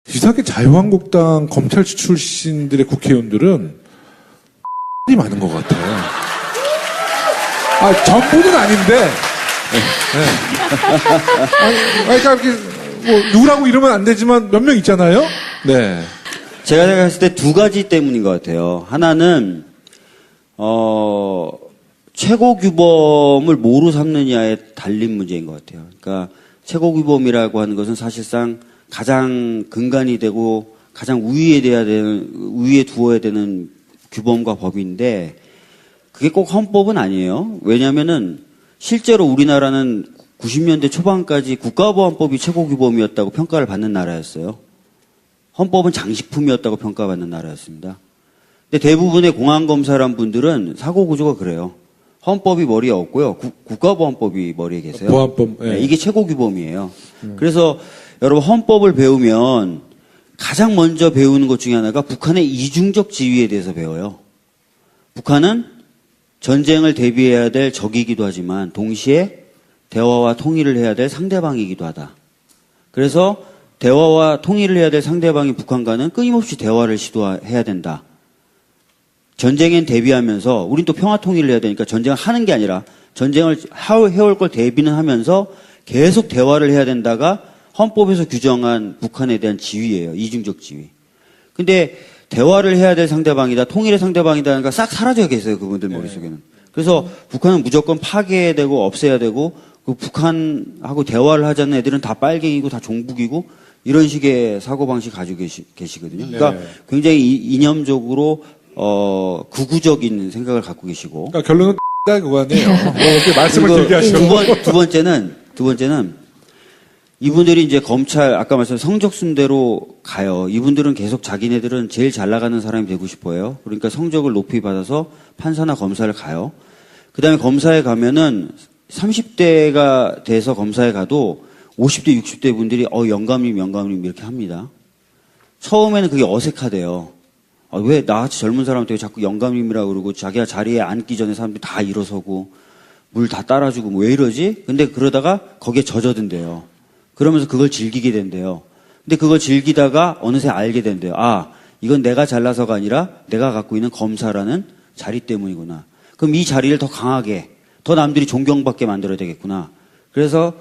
이상하게 자유한국당 검찰 출신들의 국회의원들은 이 많은 것 같아요. 아, 전부는 아닌데. 그러니까 이렇게 뭐 누구라고 이러면 안 되지만 몇 명 있잖아요. 네. 제가 생각했을 때 두 가지 때문인 것 같아요. 하나는 최고규범을 뭐로 삼느냐에 달린 문제인 것 같아요. 그러니까 최고규범이라고 하는 것은 사실상 가장 근간이 되고 가장 우위에 두어야 되는 규범과 법인데 그게 꼭 헌법은 아니에요. 왜냐하면은 실제로 우리나라는 90년대 초반까지 국가보안법이 최고규범이었다고 평가를 받는 나라였어요. 헌법은 장식품이었다고 평가받는 나라였습니다. 근데 대부분의 공안검사란 분들은 사고구조가 그래요. 헌법이 머리에 없고요. 국가보안법이 머리에 계세요. 보안법. 네. 네, 이게 최고규범이에요. 그래서 여러분 헌법을 배우면 가장 먼저 배우는 것 중에 하나가 북한의 이중적 지위에 대해서 배워요. 북한은 전쟁을 대비해야 될 적이기도 하지만 동시에 대화와 통일을 해야 될 상대방이기도 하다. 그래서 대화와 통일을 해야 될 상대방인 북한과는 끊임없이 대화를 시도해야 된다. 전쟁엔 대비하면서 우린 또 평화 통일을 해야 되니까 전쟁을 하는 게 아니라 전쟁을 해올 걸 대비는 하면서 계속 대화를 해야 된다가 헌법에서 규정한 북한에 대한 지위예요. 이중적 지위. 근데 대화를 해야 될 상대방이다, 통일의 상대방이다는 거 싹 사라져 계세요. 그분들 머릿속에는. 그래서 북한은 무조건 파괴해야 되고 없애야 되고 그 북한하고 대화를 하자는 애들은 다 빨갱이고 다 종북이고 이런 식의 사고방식 가지고 계시거든요. 그러니까 굉장히 이념적으로 극우적인 생각을 갖고 계시고. 그러니까 결론은 그거 아니에요. 이렇게 말씀을 길게 하시고. 두 번째는 이분들이 이제 검찰, 아까 말씀드린 성적순대로 가요. 이분들은 계속 자기네들은 제일 잘 나가는 사람이 되고 싶어요. 그러니까 성적을 높이 받아서 판사나 검사를 가요. 그 다음에 검사에 가면은 30대가 돼서 검사에 가도 50대, 60대 분들이 영감님 이렇게 합니다. 처음에는 그게 어색하대요. 왜 나같이 젊은 사람한테 왜 자꾸 영감님이라고 그러고 자기가 자리에 앉기 전에 사람들이 다 일어서고 물 다 따라주고 뭐 왜 이러지? 근데 그러다가 거기에 젖어든대요. 그러면서 그걸 즐기게 된대요. 근데 그걸 즐기다가 어느새 알게 된대요. 아, 이건 내가 잘나서가 아니라 내가 갖고 있는 검사라는 자리 때문이구나. 그럼 이 자리를 더 강하게, 더 남들이 존경받게 만들어야 되겠구나. 그래서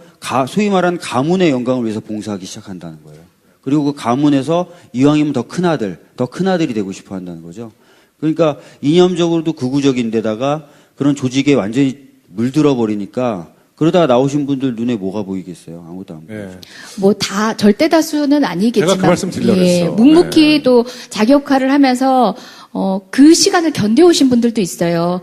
소위 말하는 가문의 영광을 위해서 봉사하기 시작한다는 거예요. 그리고 그 가문에서 이왕이면 더 큰아들이 되고 싶어 한다는 거죠. 그러니까 이념적으로도 극우적인 데다가 그런 조직에 완전히 물들어 버리니까 그러다가 나오신 분들 눈에 뭐가 보이겠어요? 아무것도 안 보여요. 네. 뭐 절대 다수는 아니겠지만. 제가 그 말씀 드리려고 했어. 묵묵히 또 자기 역할을 하면서, 그 시간을 견뎌오신 분들도 있어요.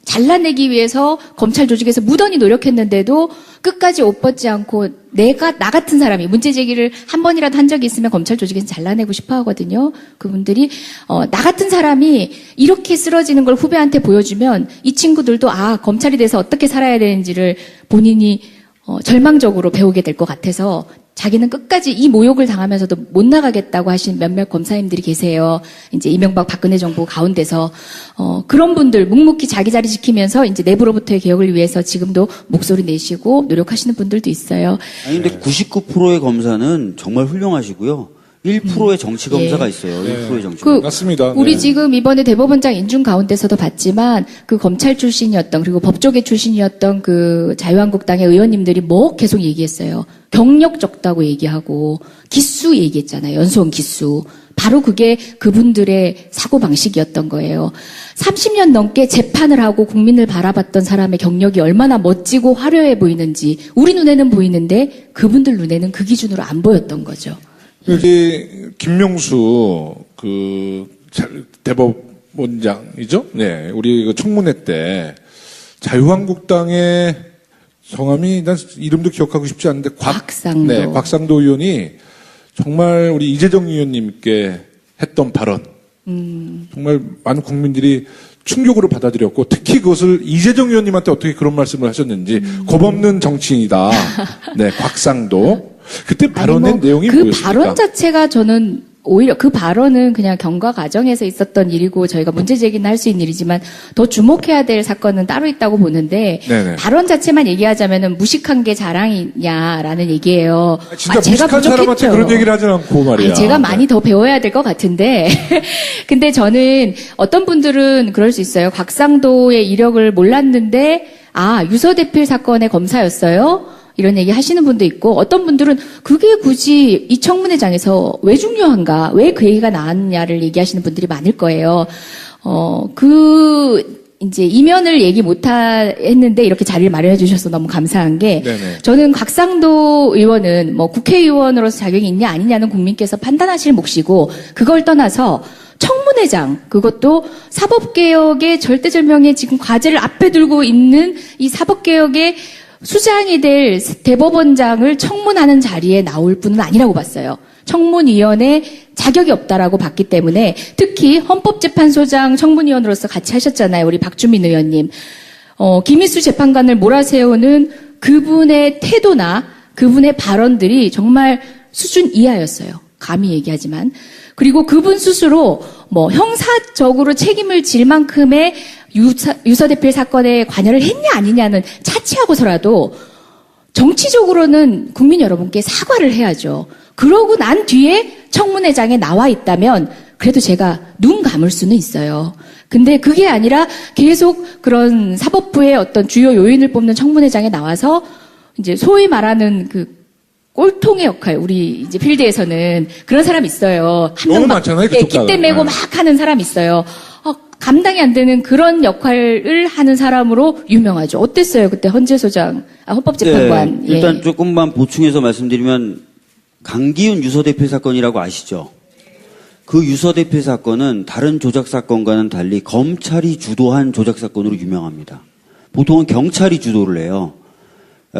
잘라내기 위해서 검찰 조직에서 무던히 노력했는데도 끝까지 옷 벗지 않고 나 같은 사람이 문제 제기를 한 번이라도 한 적이 있으면 검찰 조직에서 잘라내고 싶어 하거든요. 그분들이, 나 같은 사람이 이렇게 쓰러지는 걸 후배한테 보여주면 이 친구들도 검찰이 돼서 어떻게 살아야 되는지를 본인이 절망적으로 배우게 될 것 같아서 자기는 끝까지 이 모욕을 당하면서도 못 나가겠다고 하신 몇몇 검사님들이 계세요. 이제 이명박 박근혜 정부 가운데서 그런 분들 묵묵히 자기 자리 지키면서 이제 내부로부터의 개혁을 위해서 지금도 목소리 내시고 노력하시는 분들도 있어요. 아니 근데 99%의 검사는 정말 훌륭하시고요. 1%의 정치 검사가 있어요. 1%의 정치 검사. 맞습니다. 우리 네. 지금 이번에 대법원장 인준 가운데서도 봤지만 그 검찰 출신이었던 그리고 법조계 출신이었던 그 자유한국당의 의원님들이 뭐 계속 얘기했어요. 경력 적다고 얘기하고 기수 얘기했잖아요. 연수원 기수. 바로 그게 그분들의 사고방식이었던 거예요. 30년 넘게 재판을 하고 국민을 바라봤던 사람의 경력이 얼마나 멋지고 화려해 보이는지 우리 눈에는 보이는데 그분들 눈에는 그 기준으로 안 보였던 거죠. 여기 김명수 대법원장이죠? 네, 우리 그 청문회 때 자유한국당의 성함이 난 이름도 기억하고 싶지 않은데 곽상도. 네, 곽상도 의원이 정말 우리 이재정 의원님께 했던 발언 정말 많은 국민들이 충격으로 받아들였고 특히 그것을 이재정 의원님한테 어떻게 그런 말씀을 하셨는지 겁없는 정치인이다. 네, 곽상도. 그때 발언의 내용이 그 뭐였습니까? 발언 자체가 저는 오히려 그 발언은 그냥 경과 과정에서 있었던 일이고 저희가 문제 제기는 할 수 있는 일이지만 더 주목해야 될 사건은 따로 있다고 보는데 네네. 발언 자체만 얘기하자면은 무식한 게 자랑이냐라는 얘기예요. 진짜 제가 무식한 사람한테 부족했죠. 그런 얘기를 하진 않고 말이야. 아니, 제가 많이 더 배워야 될 것 같은데. 근데 저는 어떤 분들은 그럴 수 있어요. 곽상도의 이력을 몰랐는데, 유서대필 사건의 검사였어요? 이런 얘기 하시는 분도 있고, 어떤 분들은 그게 굳이 이 청문회장에서 왜 중요한가, 왜 그 얘기가 나왔냐를 얘기하시는 분들이 많을 거예요. 이제 이면을 얘기 했는데 이렇게 자리를 마련해 주셔서 너무 감사한 게 네네. 저는 곽상도 의원은 뭐 국회의원으로서 자격이 있냐 아니냐는 국민께서 판단하실 몫이고 그걸 떠나서 청문회장 그것도 사법개혁의 절대절명의 지금 과제를 앞에 두고 있는 이 사법개혁의 수장이 될 대법원장을 청문하는 자리에 나올 분은 아니라고 봤어요. 청문위원회 자격이 없다라고 봤기 때문에 특히 헌법재판소장 청문위원으로서 같이 하셨잖아요. 우리 박주민 의원님. 김희수 재판관을 몰아세우는 그분의 태도나 그분의 발언들이 정말 수준 이하였어요. 감히 얘기하지만. 그리고 그분 스스로 뭐 형사적으로 책임을 질 만큼의 유서대필 사건에 관여를 했냐 아니냐는 차치하고서라도 정치적으로는 국민 여러분께 사과를 해야죠. 그러고 난 뒤에 청문회장에 나와 있다면 그래도 제가 눈 감을 수는 있어요. 근데 그게 아니라 계속 그런 사법부의 어떤 주요 요인을 뽑는 청문회장에 나와서 이제 소위 말하는 그 꼴통의 역할, 우리 이제 필드에서는 그런 사람 있어요. 한 너무 명 막, 많잖아요, 그쪽 깃대 가면. 메고 막 하는 사람 있어요. 감당이 안 되는 그런 역할을 하는 사람으로 유명하죠. 어땠어요? 그때 헌법재판관. 네, 일단 조금만 보충해서 말씀드리면 강기훈 유서대필 사건이라고 아시죠? 그 유서대필 사건은 다른 조작 사건과는 달리 검찰이 주도한 조작 사건으로 유명합니다. 보통은 경찰이 주도를 해요.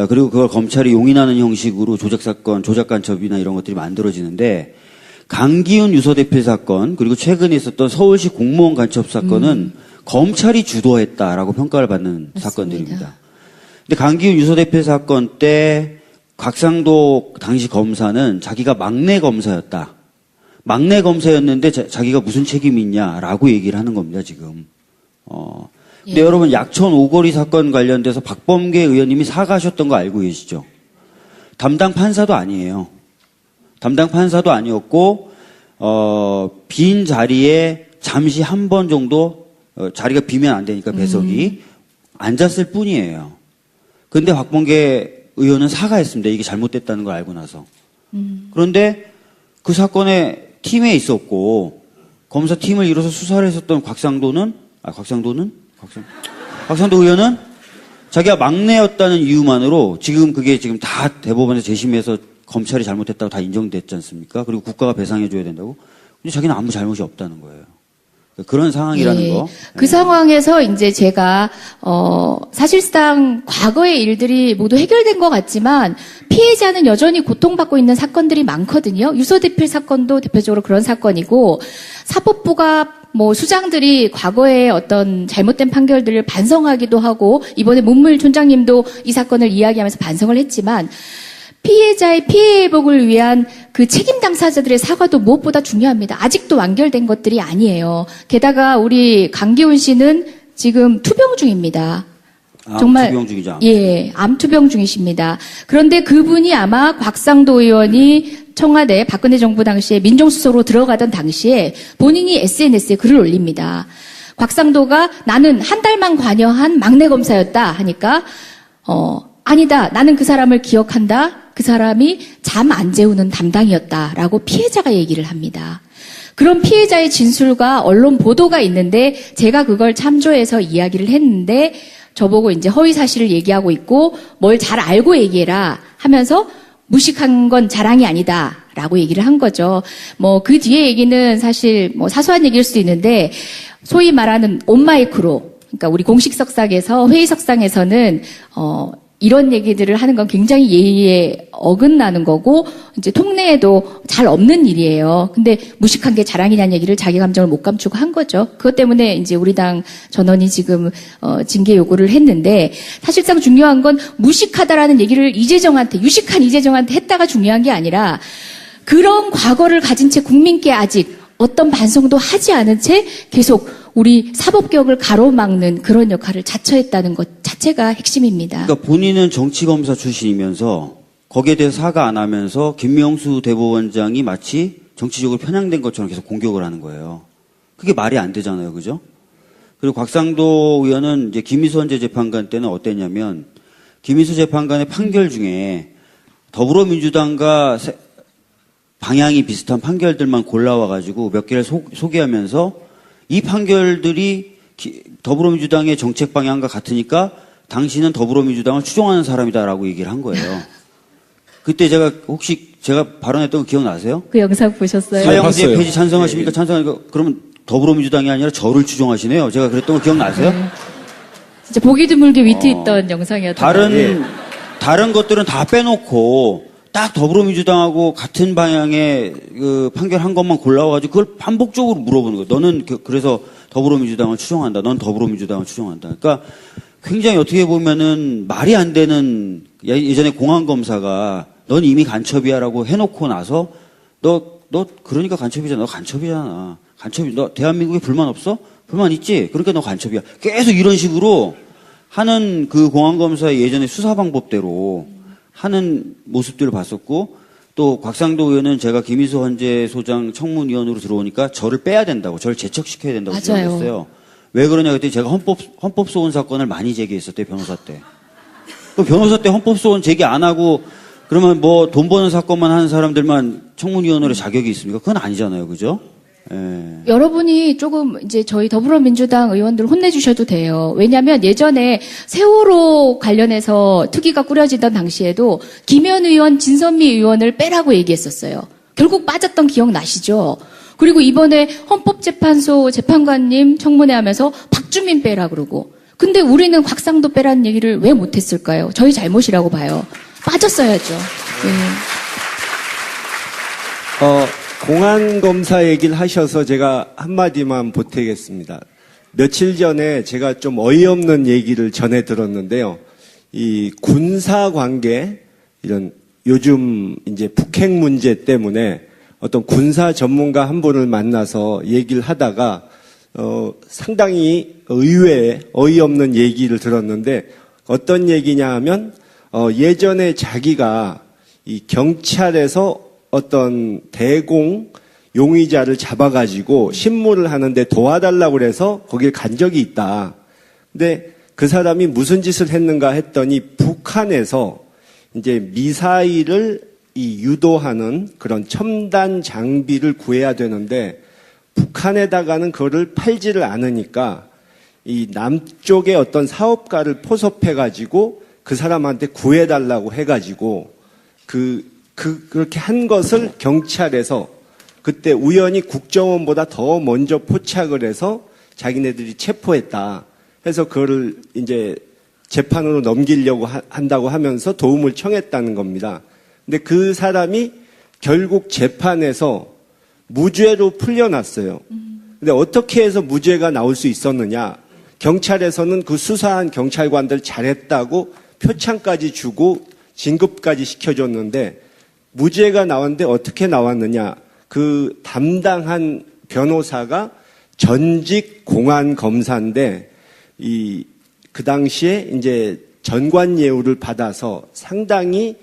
그리고 그걸 검찰이 용인하는 형식으로 조작 사건, 조작 간첩이나 이런 것들이 만들어지는데 강기훈 유서대필 사건 그리고 최근에 있었던 서울시 공무원 간첩 사건은 검찰이 주도했다라고 평가를 받는 맞습니다. 사건들입니다. 근데 강기훈 유서대필 사건 때 곽상도 당시 검사는 자기가 막내 검사였다. 막내 검사였는데 자기가 무슨 책임이 있냐라고 얘기를 하는 겁니다, 지금. 근데 여러분 약천 오거리 사건 관련돼서 박범계 의원님이 사과하셨던 거 알고 계시죠? 담당 판사도 아니에요. 담당 판사도 아니었고, 빈 자리에 잠시 한 번 정도, 자리가 비면 안 되니까 배석이 앉았을 뿐이에요. 근데 박범계 의원은 사과했습니다. 이게 잘못됐다는 걸 알고 나서. 그런데 그 사건에 팀에 있었고, 검사팀을 이뤄서 수사를 했었던 곽상도 의원은 자기가 막내였다는 이유만으로 지금 그게 지금 다 대법원에서 재심해서 검찰이 잘못했다고 다 인정됐지 않습니까? 그리고 국가가 배상해줘야 된다고. 근데 자기는 아무 잘못이 없다는 거예요. 그런 상황이라는 거. 그 상황에서 이제 제가 사실상 과거의 일들이 모두 해결된 것 같지만 피해자는 여전히 고통받고 있는 사건들이 많거든요. 유서대필 사건도 대표적으로 그런 사건이고 사법부가 뭐 수장들이 과거의 어떤 잘못된 판결들을 반성하기도 하고 이번에 문무일 촌장님도 이 사건을 이야기하면서 반성을 했지만 피해자의 피해 회복을 위한 그 책임 당사자들의 사과도 무엇보다 중요합니다. 아직도 완결된 것들이 아니에요. 게다가 우리 강기훈 씨는 지금 투병 중입니다. 정말 투병 중이죠. 암투병 중이십니다. 그런데 그분이 아마 곽상도 의원이 청와대 박근혜 정부 당시에 민정수석으로 들어가던 당시에 본인이 SNS에 글을 올립니다. 곽상도가 나는 한 달만 관여한 막내 검사였다 하니까 아니다. 나는 그 사람을 기억한다. 그 사람이 잠 안 재우는 담당이었다라고 피해자가 얘기를 합니다. 그런 피해자의 진술과 언론 보도가 있는데 제가 그걸 참조해서 이야기를 했는데 저보고 이제 허위 사실을 얘기하고 있고 뭘 잘 알고 얘기해라 하면서 무식한 건 자랑이 아니다라고 얘기를 한 거죠. 뭐 그 뒤에 얘기는 사실 뭐 사소한 얘기일 수도 있는데 소위 말하는 온마이크로 그러니까 우리 공식 석상에서 회의 석상에서는 이런 얘기들을 하는 건 굉장히 예의에 어긋나는 거고 이제 통내에도 잘 없는 일이에요. 근데 무식한 게 자랑이냐는 얘기를 자기 감정을 못 감추고 한 거죠. 그것 때문에 이제 우리 당 전원이 지금 징계 요구를 했는데 사실상 중요한 건 무식하다라는 얘기를 유식한 이재정한테 했다가 중요한 게 아니라 그런 과거를 가진 채 국민께 아직 어떤 반성도 하지 않은 채 계속 우리 사법개혁을 가로막는 그런 역할을 자처했다는 것 자체가 핵심입니다. 그러니까 본인은 정치검사 출신이면서 거기에 대해서 사과 안 하면서 김명수 대법원장이 마치 정치적으로 편향된 것처럼 계속 공격을 하는 거예요. 그게 말이 안 되잖아요. 그죠? 그리고 곽상도 의원은 이제 김희수 헌재 재판관 때는 어땠냐면 김희수 재판관의 판결 중에 더불어민주당과 방향이 비슷한 판결들만 골라와가지고 몇 개를 소개하면서 이 판결들이 더불어민주당의 정책 방향과 같으니까 당신은 더불어민주당을 추종하는 사람이다라고 얘기를 한 거예요. 그때 제가 발언했던 거 기억나세요? 그 영상 보셨어요? 사형제 봤어요. 폐지 찬성하십니까? 찬성하니까 그러면 더불어민주당이 아니라 저를 추종하시네요. 제가 그랬던 거 기억나세요? 진짜 보기 드물게 위트 있던 영상이었던 것 같아요. 다른 것들은 다 빼놓고 딱 더불어민주당하고 같은 방향의 그 판결한 것만 골라와가지고 그걸 반복적으로 물어보는 거예요. 너는 그래서 더불어민주당을 추종한다. 넌 더불어민주당을 추종한다. 그러니까 굉장히 어떻게 보면은 말이 안 되는 예전에 공안검사가 넌 이미 간첩이야라고 해놓고 나서 너 그러니까 간첩이잖아. 너 간첩이잖아. 너 대한민국에 불만 없어? 불만 있지? 그러니까 너 간첩이야. 계속 이런 식으로 하는 그 공안검사의 예전의 수사 방법대로 하는 모습들을 봤었고 또 곽상도 의원은 제가 김희수 헌재 소장 청문위원으로 들어오니까 저를 빼야 된다고 저를 제척시켜야 된다고 맞아요. 주장했어요. 왜 그러냐 그랬더니 제가 헌법 소원 사건을 많이 제기했었대요. 변호사 때. 그 변호사 때 헌법 소원 제기 안 하고 그러면 뭐 돈 버는 사건만 하는 사람들만 청문위원으로 자격이 있습니까? 그건 아니잖아요. 그죠? 예. 여러분이 조금 이제 저희 더불어민주당 의원들 혼내주셔도 돼요. 왜냐하면 예전에 세월호 관련해서 특위가 꾸려지던 당시에도 김현 의원, 진선미 의원을 빼라고 얘기했었어요. 결국 빠졌던 기억 나시죠? 그리고 이번에 헌법재판소 재판관님 청문회 하면서 박주민 빼라 그러고. 근데 우리는 곽상도 빼라는 얘기를 왜 못했을까요? 저희 잘못이라고 봐요. 빠졌어야죠. 네. 공안검사 얘기를 하셔서 제가 한마디만 보태겠습니다. 며칠 전에 제가 좀 어이없는 얘기를 전해 들었는데요. 이 군사 관계, 이런 요즘 이제 북핵 문제 때문에 어떤 군사 전문가 한 분을 만나서 얘기를 하다가, 상당히 의외의 어이없는 얘기를 들었는데 어떤 얘기냐 하면, 예전에 자기가 이 경찰에서 어떤 대공 용의자를 잡아가지고 신문을 하는데 도와달라고 그래서 거길 간 적이 있다. 근데 그 사람이 무슨 짓을 했는가 했더니 북한에서 이제 미사일을 유도하는 그런 첨단 장비를 구해야 되는데 북한에다가는 그거를 팔지를 않으니까 이 남쪽의 어떤 사업가를 포섭해가지고 그 사람한테 구해달라고 해가지고 그렇게 한 것을 경찰에서 그때 우연히 국정원보다 더 먼저 포착을 해서 자기네들이 체포했다. 해서 그거를 이제 재판으로 넘기려고 한다고 하면서 도움을 청했다는 겁니다. 근데 그 사람이 결국 재판에서 무죄로 풀려났어요. 근데 어떻게 해서 무죄가 나올 수 있었느냐? 경찰에서는 그 수사한 경찰관들 잘했다고 표창까지 주고 진급까지 시켜줬는데 무죄가 나왔는데 어떻게 나왔느냐? 그 담당한 변호사가 전직 공안 검사인데 그 당시에 이제 전관예우를 받아서 상당히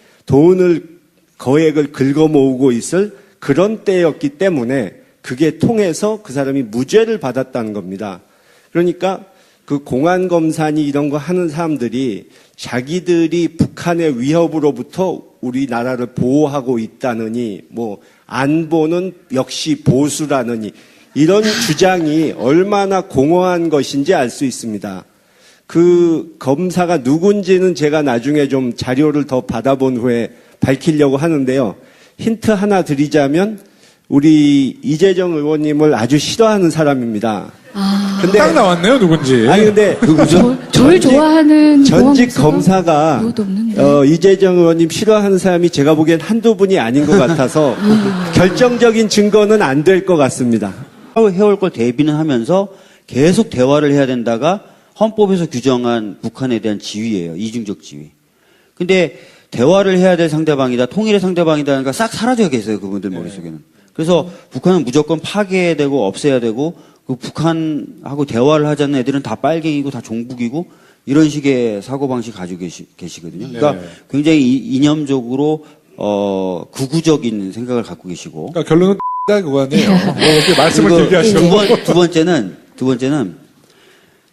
거액을 긁어 모으고 있을 그런 때였기 때문에 그게 통해서 그 사람이 무죄를 받았다는 겁니다. 그러니까 그 공안 검사니 이런 거 하는 사람들이 자기들이 북한의 위협으로부터 우리나라를 보호하고 있다느니 뭐 안보는 역시 보수라느니 이런 주장이 얼마나 공허한 것인지 알 수 있습니다. 그 검사가 누군지는 제가 나중에 좀 자료를 더 받아본 후에 밝히려고 하는데요. 힌트 하나 드리자면 우리 이재정 의원님을 아주 싫어하는 사람입니다. 근데 딱 나왔네요, 누군지. 아니 근데 저를 좋아하는 전직 공안검사가 검사가 이것도 없는데. 이재정 의원님 싫어하는 사람이 제가 보기엔 한두 분이 아닌 것 같아서 결정적인 증거는 안 될 것 같습니다. 해올 걸 대비는 하면서 계속 대화를 해야 된다가 헌법에서 규정한 북한에 대한 지위예요. 이중적 지위. 근데 대화를 해야 될 상대방이다, 통일의 상대방이다가 싹 사라져 계세요, 그분들 머릿속에는. 그래서 북한은 무조건 파괴되고 없애야 되고, 그 북한하고 대화를 하자는 애들은 다 빨갱이고 다 종북이고, 이런 식의 사고방식 가지고 계시거든요. 그러니까 굉장히 이념적으로, 극우적인 생각을 갖고 계시고. 그러니까 결론은 그거네요. 이렇게 말씀을 그리고 길게 하시고. 두 번째는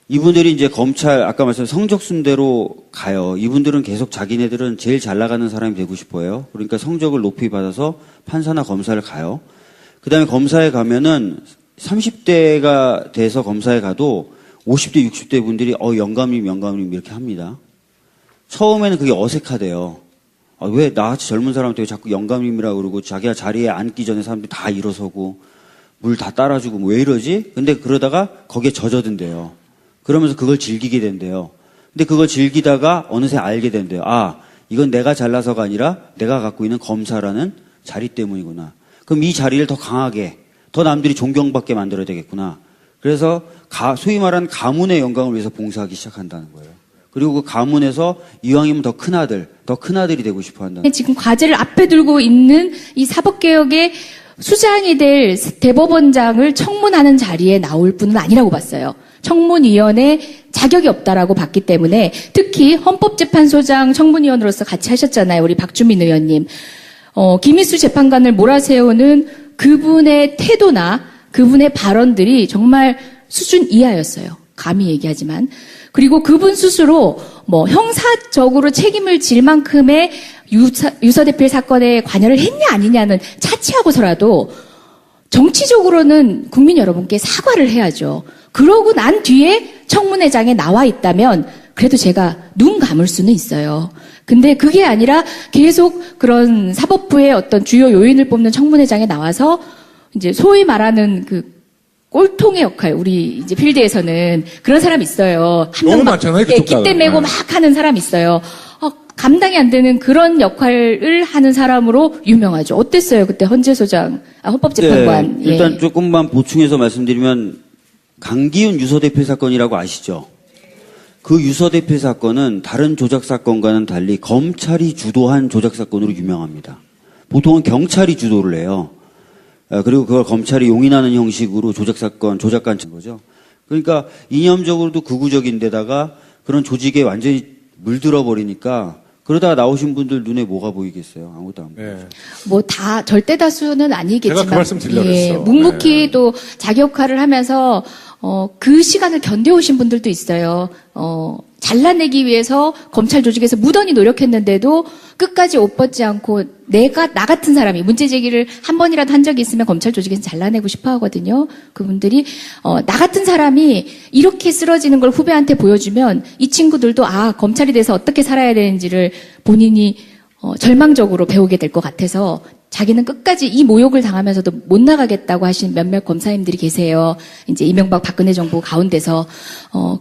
이분들이 이제 검찰, 아까 말씀 성적순대로 가요. 이분들은 계속 자기네들은 제일 잘 나가는 사람이 되고 싶어요. 그러니까 성적을 높이 받아서 판사나 검사를 가요. 그 다음에 검사에 가면은 30대가 돼서 검사에 가도 50대, 60대 분들이 영감님 이렇게 합니다. 처음에는 그게 어색하대요. 왜 나같이 젊은 사람한테 왜 자꾸 영감님이라고 그러고 자기가 자리에 앉기 전에 사람들이 다 일어서고 물 다 따라주고 왜 이러지? 근데 그러다가 거기에 젖어든대요. 그러면서 그걸 즐기게 된대요. 근데 그걸 즐기다가 어느새 알게 된대요. 이건 내가 잘나서가 아니라 내가 갖고 있는 검사라는 자리 때문이구나. 그럼 이 자리를 더 강하게, 더 남들이 존경받게 만들어야 되겠구나. 그래서 소위 말하는 가문의 영광을 위해서 봉사하기 시작한다는 거예요. 그리고 그 가문에서 이왕이면 더 큰아들이 되고 싶어 한다는 거예요. 지금 과제를 앞에 두고 있는 이 사법개혁의 수장이 될 대법원장을 청문하는 자리에 나올 분은 아니라고 봤어요. 청문위원회 자격이 없다라고 봤기 때문에 특히 헌법재판소장 청문위원으로서 같이 하셨잖아요. 우리 박주민 의원님. 김희수 재판관을 몰아세우는 그분의 태도나 그분의 발언들이 정말 수준 이하였어요. 감히 얘기하지만. 그리고 그분 스스로 형사적으로 책임을 질 만큼의 유서대필 사건에 관여를 했냐 아니냐는 차치하고서라도 정치적으로는 국민 여러분께 사과를 해야죠. 그러고 난 뒤에 청문회장에 나와 있다면 그래도 제가 눈 감을 수는 있어요. 근데 그게 아니라 계속 그런 사법부의 어떤 주요 요인을 뽑는 청문회장에 나와서 이제 소위 말하는 그 꼴통의 역할, 우리 이제 필드에서는 그런 사람 있어요. 너무 많잖아요, 그쪽 깃대 가면. 메고 막 하는 사람 있어요. 감당이 안 되는 그런 역할을 하는 사람으로 유명하죠. 어땠어요? 그때 헌법재판관. 네, 일단 조금만 보충해서 말씀드리면 강기훈 유서대필 사건이라고 아시죠? 그 유서대필 사건은 다른 조작 사건과는 달리 검찰이 주도한 조작 사건으로 유명합니다. 보통은 경찰이 주도를 해요. 그리고 그걸 검찰이 용인하는 형식으로 조작 사건, 조작간 친 거죠. 그러니까 이념적으로도 극우적인데다가 그런 조직에 완전히 물들어 버리니까 그러다가 나오신 분들 눈에 뭐가 보이겠어요? 아무것도 안 보이죠. 다 절대 다수는 아니겠지만 제가 그 말씀 드리려고 했어. 묵묵히 또 자기 역할을 하면서 그 시간을 견뎌오신 분들도 있어요. 잘라내기 위해서 검찰 조직에서 무던히 노력했는데도 끝까지 옷 벗지 않고 나 같은 사람이 문제 제기를 한 번이라도 한 적이 있으면 검찰 조직에서 잘라내고 싶어 하거든요. 그분들이 나 같은 사람이 이렇게 쓰러지는 걸 후배한테 보여주면 이 친구들도 검찰이 돼서 어떻게 살아야 되는지를 본인이 절망적으로 배우게 될 것 같아서 자기는 끝까지 이 모욕을 당하면서도 못 나가겠다고 하신 몇몇 검사님들이 계세요. 이제 이명박 박근혜 정부 가운데서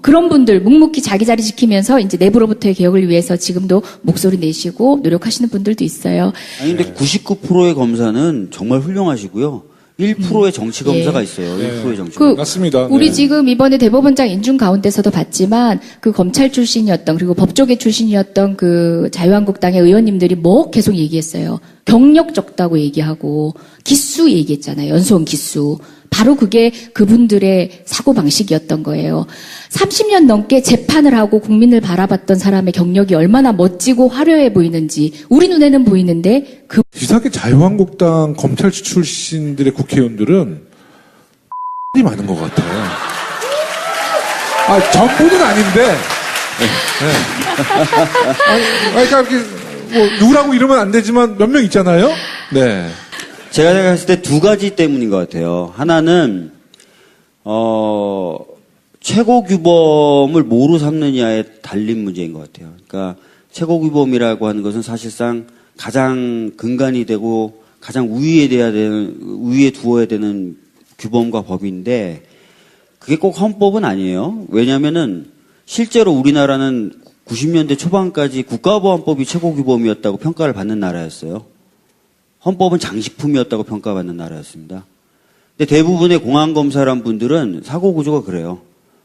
그런 분들 묵묵히 자기 자리 지키면서 이제 내부로부터의 개혁을 위해서 지금도 목소리 내시고 노력하시는 분들도 있어요. 아니 근데 99%의 검사는 정말 훌륭하시고요. 1%의 정치 검사가 있어요. 1%의 정치 검사. 맞습니다. 우리 네. 지금 이번에 대법원장 인준 가운데서도 봤지만 그 검찰 출신이었던 그리고 법조계 출신이었던 그 자유한국당의 의원님들이 계속 얘기했어요. 경력 적다고 얘기하고 기수 얘기했잖아요. 연수원 기수. 바로 그게 그분들의 사고방식이었던 거예요. 30년 넘게 재판을 하고 국민을 바라봤던 사람의 경력이 얼마나 멋지고 화려해 보이는지 우리 눈에는 보이는데 이상하게 자유한국당 검찰 출신들의 국회의원들은 이 많은 것 같아요. 전부는 아닌데. 그러니까 이렇게 누구라고 이러면 안 되지만 몇 명 있잖아요. 네. 제가 생각했을 때 두 가지 때문인 것 같아요. 하나는 최고규범을 뭐로 삼느냐에 달린 문제인 것 같아요. 그러니까 최고규범이라고 하는 것은 사실상 가장 근간이 되고 가장 우위에 두어야 되는 규범과 법인데 그게 꼭 헌법은 아니에요. 왜냐하면은 실제로 우리나라는 90년대 초반까지 국가보안법이 최고규범이었다고 평가를 받는 나라였어요. 헌법은 장식품이었다고 평가받는 나라였습니다. 근데 대부분의 공안검사란 분들은 사고구조가 그래요.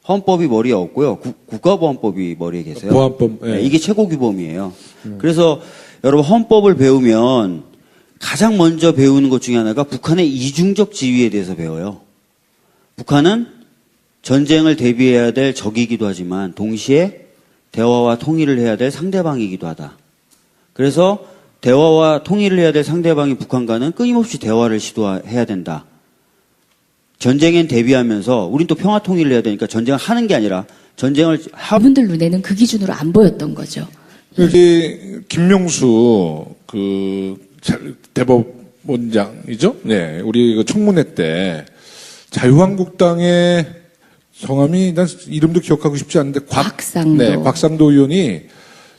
헌법이 머리에 없고요. 국가보안법이 머리에 계세요. 보안법. 네. 네, 이게 최고규범이에요. 그래서 여러분 헌법을 배우면 가장 먼저 배우는 것 중에 하나가 북한의 이중적 지위에 대해서 배워요. 북한은 전쟁을 대비해야 될 적이기도 하지만 동시에 대화와 통일을 해야 될 상대방이기도 하다. 그래서 대화와 통일을 해야 될 상대방인 북한과는 끊임없이 대화를 시도해야 된다. 전쟁엔 대비하면서 우린 또 평화 통일을 해야 되니까 전쟁을 하는 게 아니라 전쟁을 그분들 눈에는 그 기준으로 안 보였던 거죠. 여기 김명수 대법원장이죠? 네, 우리 그 청문회 때 자유한국당의 성함이 난 이름도 기억하고 싶지 않은데 곽상도. 네, 곽상도 의원이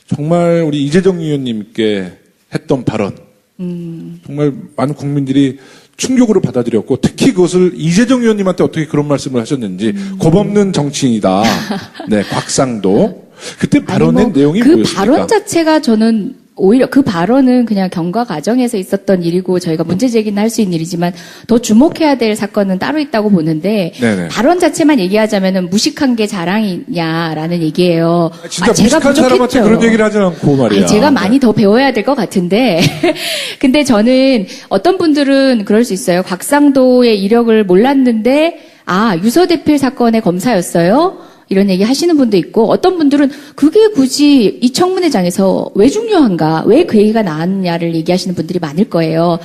정말 우리 이재정 의원님께 했던 발언 정말 많은 국민들이 충격으로 받아들였고 특히 그것을 이재정 의원님한테 어떻게 그런 말씀을 하셨는지 겁없는 정치인이다. 네, 곽상도. 그때 발언의 아니, 내용이 그 뭐였습니까? 발언 자체가 저는 오히려 그 발언은 그냥 경과 과정에서 있었던 일이고 저희가 문제 제기는 할 수 있는 일이지만 더 주목해야 될 사건은 따로 있다고 보는데 네네. 발언 자체만 얘기하자면은 무식한 게 자랑이냐라는 얘기예요. 진짜 제가 무식한 사람한테 부족했죠. 그런 얘기를 하진 않고 말이야. 아니, 제가 네. 많이 더 배워야 될 것 같은데. 근데 저는 어떤 분들은 그럴 수 있어요. 곽상도의 이력을 몰랐는데, 유서대필 사건의 검사였어요? 이런 얘기 하시는 분도 있고, 어떤 분들은 그게 굳이 이 청문회장에서 왜 중요한가, 왜 그 얘기가 나왔냐를 얘기하시는 분들이 많을 거예요.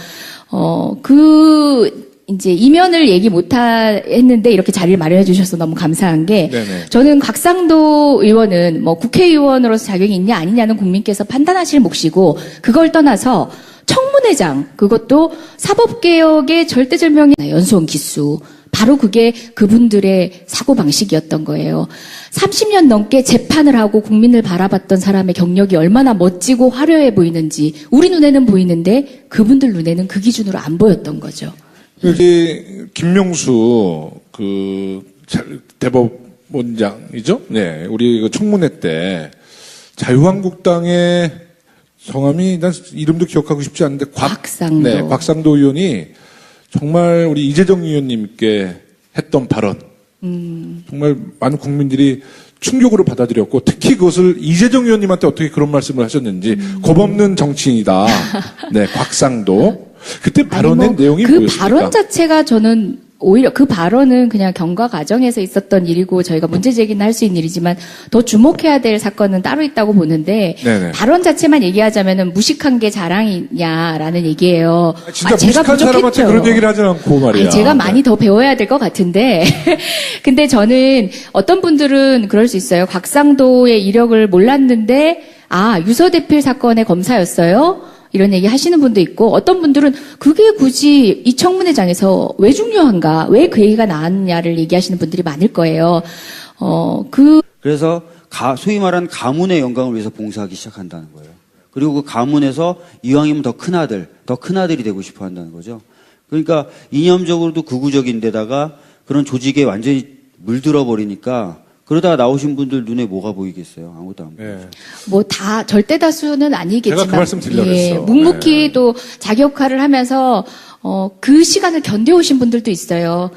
이제 이면을 얘기 했는데 이렇게 자리를 마련해 주셔서 너무 감사한 게 네네. 저는 곽상도 의원은 뭐 국회의원으로서 자격이 있냐 아니냐는 국민께서 판단하실 몫이고 그걸 떠나서 청문회장 그것도 사법개혁의 절대절명의 연수원 기수 바로 그게 그분들의 사고방식이었던 거예요. 30년 넘게 재판을 하고 국민을 바라봤던 사람의 경력이 얼마나 멋지고 화려해 보이는지 우리 눈에는 보이는데 그분들 눈에는 그 기준으로 안 보였던 거죠. 여기 김명수 대법원장이죠? 네, 우리 그 청문회 때 자유한국당의 성함이 난 이름도 기억하고 싶지 않은데 곽상도. 네, 곽상도 의원이 정말 우리 이재정 의원님께 했던 발언 정말 많은 국민들이 충격으로 받아들였고 특히 그것을 이재정 의원님한테 어떻게 그런 말씀을 하셨는지 겁없는 정치인이다. 네, 곽상도. 그때 발언의 내용이 그 뭐였습니까? 발언 자체가 저는 오히려 그 발언은 그냥 경과 과정에서 있었던 일이고 저희가 문제 제기는 할 수 있는 일이지만 더 주목해야 될 사건은 따로 있다고 보는데 네네. 발언 자체만 얘기하자면은 무식한 게 자랑이냐라는 얘기예요. 진짜 제가 무식한 사람한테 부족했죠. 그런 얘기를 하진 않고 말이야. 아니, 제가 네. 많이 더 배워야 될 것 같은데. 근데 저는 어떤 분들은 그럴 수 있어요. 곽상도의 이력을 몰랐는데, 유서대필 사건의 검사였어요? 이런 얘기 하시는 분도 있고, 어떤 분들은 그게 굳이 이 청문회장에서 왜 중요한가, 왜 그 얘기가 나왔냐를 얘기하시는 분들이 많을 거예요. 그래서 소위 말하는 가문의 영광을 위해서 봉사하기 시작한다는 거예요. 그리고 그 가문에서 이왕이면 더 큰아들이 되고 싶어 한다는 거죠. 그러니까 이념적으로도 극우적인 데다가 그런 조직에 완전히 물들어 버리니까 그러다가 나오신 분들 눈에 뭐가 보이겠어요? 아무것도 안 보여요. 네. 뭐 절대 다수는 아니겠지만. 제가 그 말씀 드리려고 했어. 묵묵히 또 자기 역할을 하면서, 그 시간을 견뎌오신 분들도 있어요.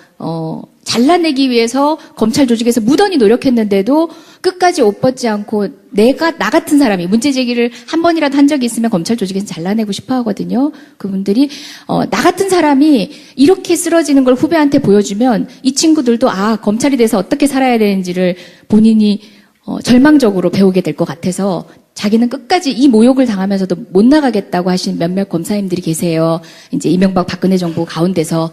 잘라내기 위해서 검찰 조직에서 무던히 노력했는데도 끝까지 옷 벗지 않고 나 같은 사람이 문제 제기를 한 번이라도 한 적이 있으면 검찰 조직에서 잘라내고 싶어 하거든요. 그분들이, 나 같은 사람이 이렇게 쓰러지는 걸 후배한테 보여주면 이 친구들도 검찰이 돼서 어떻게 살아야 되는지를 본인이 절망적으로 배우게 될 것 같아서 자기는 끝까지 이 모욕을 당하면서도 못 나가겠다고 하신 몇몇 검사님들이 계세요. 이제 이명박 박근혜 정부 가운데서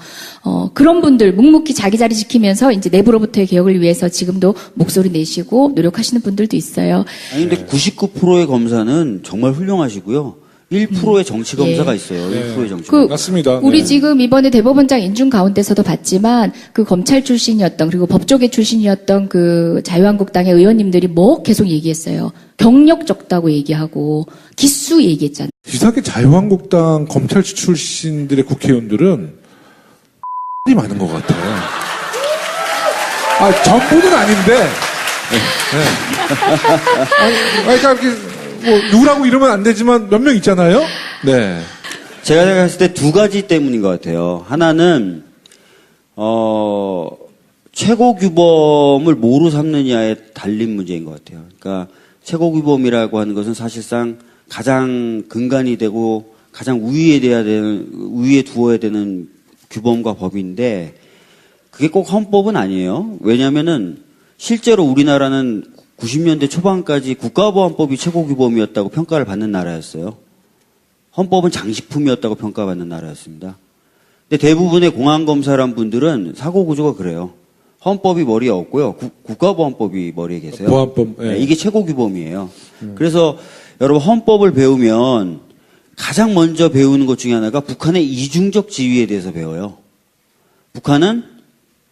그런 분들 묵묵히 자기 자리 지키면서 이제 내부로부터의 개혁을 위해서 지금도 목소리 내시고 노력하시는 분들도 있어요. 아니 근데 99%의 검사는 정말 훌륭하시고요. 1%의 정치 검사가 예. 있어요. 1%의 정치 그 검사. 맞습니다. 우리 네. 지금 이번에 대법원장 인준 가운데서도 봤지만 그 검찰 출신이었던 그리고 법조계 출신이었던 그 자유한국당의 의원님들이 뭐 계속 얘기했어요. 경력 적다고 얘기하고 기수 얘기했잖아요. 이상하게 자유한국당 검찰 출신들의 국회의원들은 이 많은 것 같아요. 전부는 아닌데. 그러니까 이렇게 뭐 누구라고 이러면 안 되지만 몇 명 있잖아요. 네. 제가 생각했을 때 두 가지 때문인 것 같아요. 하나는 최고규범을 뭐로 삼느냐에 달린 문제인 것 같아요. 그러니까 최고규범이라고 하는 것은 사실상 가장 근간이 되고 가장 우위에 두어야 되는 규범과 법인데 그게 꼭 헌법은 아니에요. 왜냐하면은 실제로 우리나라는 90년대 초반까지 국가보안법이 최고 규범이었다고 평가를 받는 나라였어요. 헌법은 장식품이었다고 평가받는 나라였습니다. 근데 대부분의 공안검사란 분들은 사고 구조가 그래요. 헌법이 머리에 없고요. 국가보안법이 머리에 계세요. 보안법, 예. 네, 이게 최고 규범이에요. 그래서 여러분 헌법을 배우면 가장 먼저 배우는 것 중에 하나가 북한의 이중적 지위에 대해서 배워요. 북한은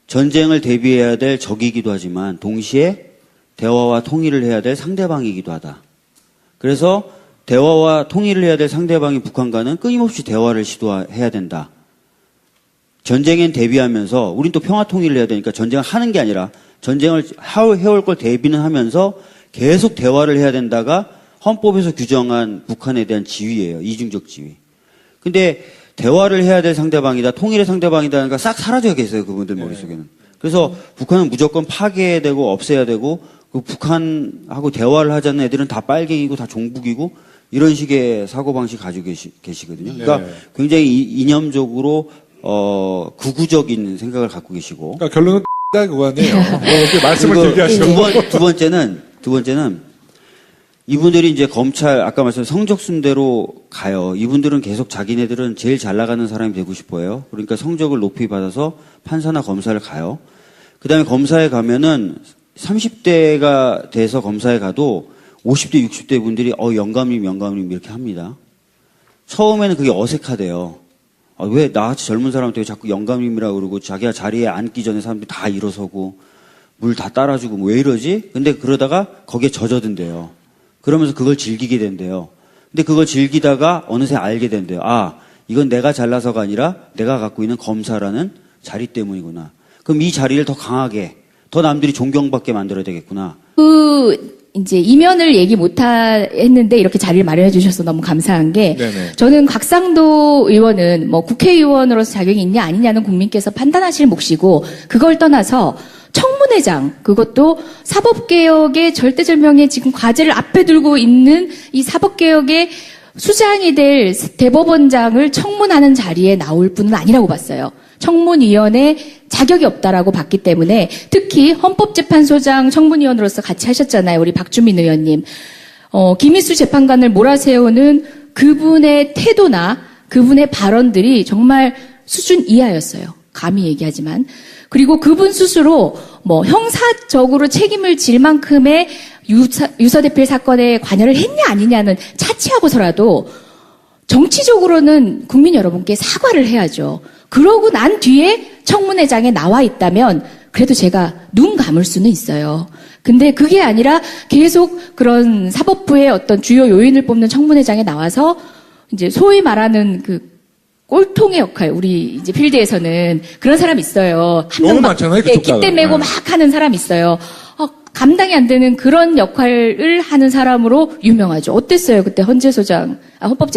전쟁을 대비해야 될 적이기도 하지만 동시에 대화와 통일을 해야 될 상대방이기도 하다. 그래서 대화와 통일을 해야 될 상대방인 북한과는 끊임없이 대화를 시도해야 된다. 전쟁엔 대비하면서 우린 또 평화 통일을 해야 되니까 전쟁을 하는 게 아니라 전쟁을 해올 걸 대비는 하면서 계속 대화를 해야 된다가 헌법에서 규정한 북한에 대한 지위예요. 이중적 지위. 근데 대화를 해야 될 상대방이다, 통일의 상대방이다는 거 싹 사라져 계세요. 그분들 머릿속에는. 그래서 북한은 무조건 파괴되고 없애야 되고 그 북한하고 대화를 하자는 애들은 다 빨갱이고 다 종북이고 이런 식의 사고방식 가지고 계시거든요. 그러니까 굉장히 이념적으로 극우적인 생각을 갖고 계시고. 그러니까 결론은 그거 아니에요. 이렇게 말씀을 길게 하시고. 두 번째는 이분들이 이제 검찰, 아까 말씀드린 성적순대로 가요. 이분들은 계속 자기네들은 제일 잘 나가는 사람이 되고 싶어요. 그러니까 성적을 높이 받아서 판사나 검사를 가요. 그 다음에 검사에 가면은 30대가 돼서 검사에 가도 50대, 60대 분들이 영감님 이렇게 합니다. 처음에는 그게 어색하대요. 왜 나같이 젊은 사람한테 왜 자꾸 영감님이라고 그러고 자기가 자리에 앉기 전에 사람들이 다 일어서고 물 다 따라주고 왜 이러지? 근데 그러다가 거기에 젖어든대요. 그러면서 그걸 즐기게 된대요. 근데 그걸 즐기다가 어느새 알게 된대요. 이건 내가 잘나서가 아니라 내가 갖고 있는 검사라는 자리 때문이구나. 그럼 이 자리를 더 강하게, 더 남들이 존경받게 만들어야 되겠구나. 이제 이면을 얘기 했는데 이렇게 자리를 마련해 주셔서 너무 감사한 게 네네. 저는 곽상도 의원은 뭐 국회의원으로서 자격이 있냐 아니냐는 국민께서 판단하실 몫이고 그걸 떠나서 청문회장 그것도 사법개혁의 절대절명의 지금 과제를 앞에 두고 있는 이 사법개혁의 수장이 될 대법원장을 청문하는 자리에 나올 분은 아니라고 봤어요. 청문위원회 자격이 없다라고 봤기 때문에 특히 헌법재판소장 청문위원으로서 같이 하셨잖아요. 우리 박주민 의원님. 김희수 재판관을 몰아세우는 그분의 태도나 그분의 발언들이 정말 수준 이하였어요. 감히 얘기하지만. 그리고 그분 스스로 뭐 형사적으로 책임을 질 만큼의 유서대필 사건에 관여를 했냐 아니냐는 차치하고서라도 정치적으로는 국민 여러분께 사과를 해야죠. 그러고 난 뒤에 청문회장에 나와 있다면 그래도 제가 눈 감을 수는 있어요. 근데 그게 아니라 계속 그런 사법부의 어떤 주요 요인을 뽑는 청문회장에 나와서 이제 소위 말하는 그 꼴통의 역할, 우리 이제 필드에서는 그런 사람 있어요. 너무 많잖아요, 그쪽 깃대 가면. 메고 막 하는 사람 있어요. 감당이 안 되는 그런 역할을 하는 사람으로 유명하죠. 어땠어요? 그때 헌재소장, 헌법